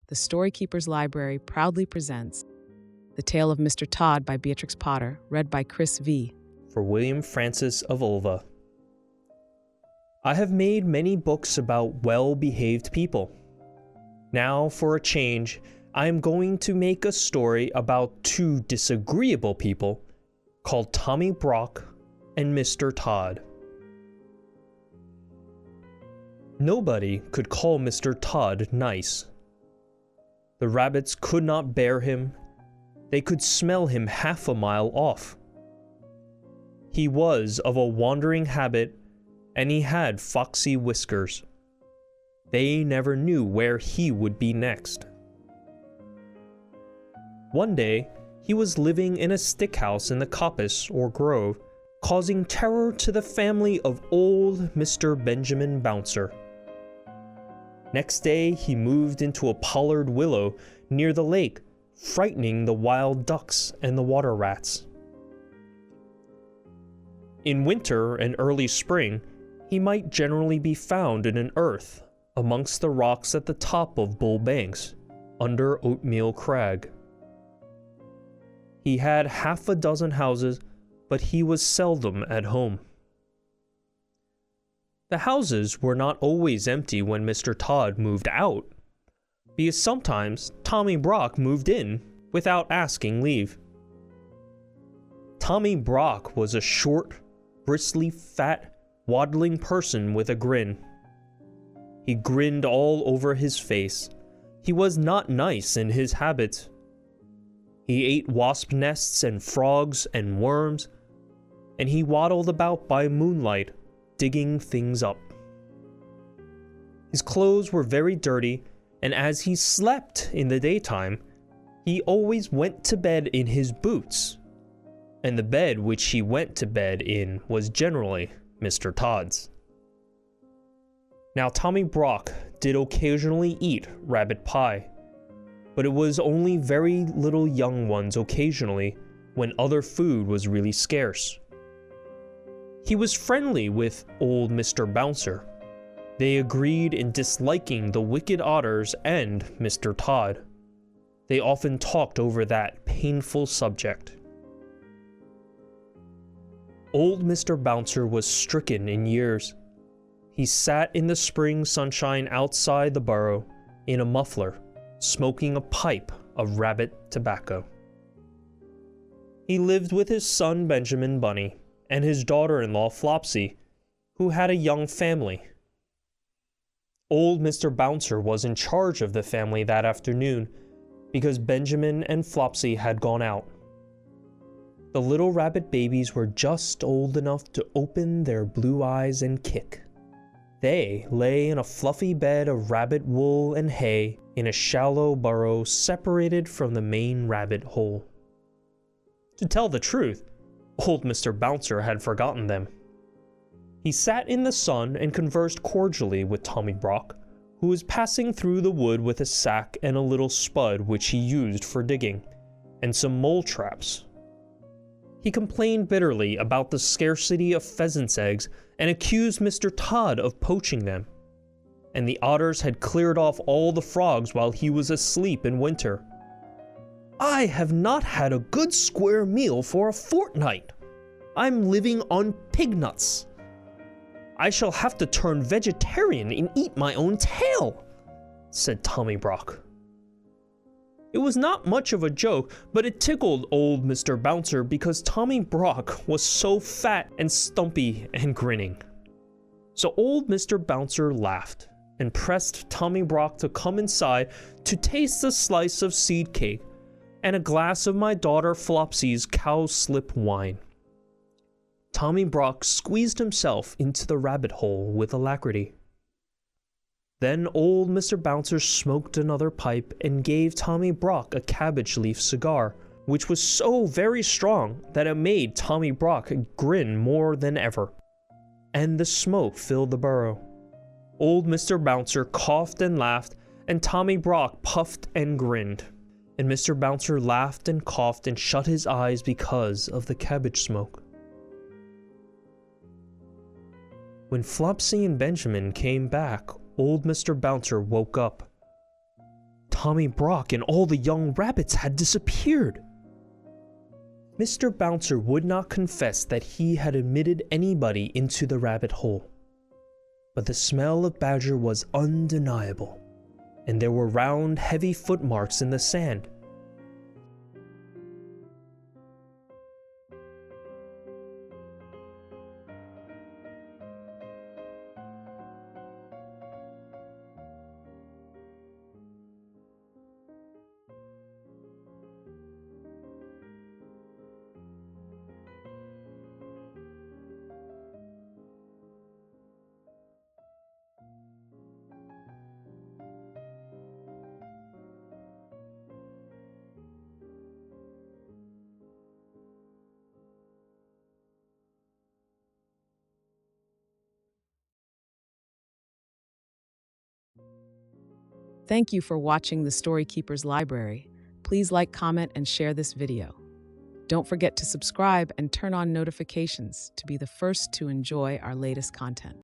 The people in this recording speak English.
the Storykeeper's Library proudly presents The Tale of Mr. Todd by Beatrix Potter, read by Chris Vee. For William Francis of Ulva. I have made many books about well-behaved people. Now, for a change, I am going to make a story about two disagreeable people called Tommy Brock and Mr. Todd. Nobody could call Mr. Todd nice. The rabbits could not bear him. They could smell him half a mile off. He was of a wandering habit, and he had foxy whiskers. They never knew where he would be next. One day, he was living in a stick house in the coppice or grove, causing terror to the family of old Mr. Benjamin Bouncer. Next day, he moved into a pollard willow near the lake, frightening the wild ducks and the water rats. In winter and early spring, he might generally be found in an earth amongst the rocks at the top of Bull Banks, under Oatmeal Crag. He had half a dozen houses, but he was seldom at home. The houses were not always empty when Mr. Todd moved out, because sometimes Tommy Brock moved in without asking leave. Tommy Brock was a short, bristly, fat, waddling person with a grin. He grinned all over his face. He was not nice in his habits. He ate wasp nests and frogs and worms, and he waddled about by moonlight, digging things up. His clothes were very dirty, and as he slept in the daytime, he always went to bed in his boots, and the bed which he went to bed in was generally Mr. Todd's. Now Tommy Brock did occasionally eat rabbit pie, but it was only very little young ones occasionally when other food was really scarce. He was friendly with old Mr. Bouncer. They agreed in disliking the wicked otters and Mr. Todd. They often talked over that painful subject. Old Mr. Bouncer was stricken in years. He sat in the spring sunshine outside the burrow, in a muffler, smoking a pipe of rabbit tobacco. He lived with his son Benjamin Bunny and his daughter-in-law Flopsy, who had a young family. Old Mr. Bouncer was in charge of the family that afternoon, because Benjamin and Flopsy had gone out. The little rabbit babies were just old enough to open their blue eyes and kick. They lay in a fluffy bed of rabbit wool and hay in a shallow burrow separated from the main rabbit hole. To tell the truth, old Mr. Bouncer had forgotten them. He sat in the sun and conversed cordially with Tommy Brock, who was passing through the wood with a sack and a little spud which he used for digging, and some mole traps. He complained bitterly about the scarcity of pheasants' eggs and accused Mr. Todd of poaching them. And the otters had cleared off all the frogs while he was asleep in winter. "I have not had a good square meal for a fortnight. I'm living on pig nuts. I shall have to turn vegetarian and eat my own tail," said Tommy Brock. It was not much of a joke, but it tickled old Mr. Bouncer because Tommy Brock was so fat and stumpy and grinning. So old Mr. Bouncer laughed and pressed Tommy Brock to come inside to taste a slice of seed cake and a glass of my daughter Flopsy's cowslip wine. Tommy Brock squeezed himself into the rabbit hole with alacrity. Then old Mr. Bouncer smoked another pipe and gave Tommy Brock a cabbage leaf cigar, which was so very strong that it made Tommy Brock grin more than ever. And the smoke filled the burrow. Old Mr. Bouncer coughed and laughed, and Tommy Brock puffed and grinned. And Mr. Bouncer laughed and coughed and shut his eyes because of the cabbage smoke. When Flopsy and Benjamin came back, old Mr. Bouncer woke up. Tommy Brock and all the young rabbits had disappeared. Mr. Bouncer would not confess that he had admitted anybody into the rabbit hole. But the smell of badger was undeniable, and there were round, heavy footmarks in the sand. Thank you for watching the Story Keeper's Library. Please like, comment, and share this video. Don't forget to subscribe and turn on notifications to be the first to enjoy our latest content.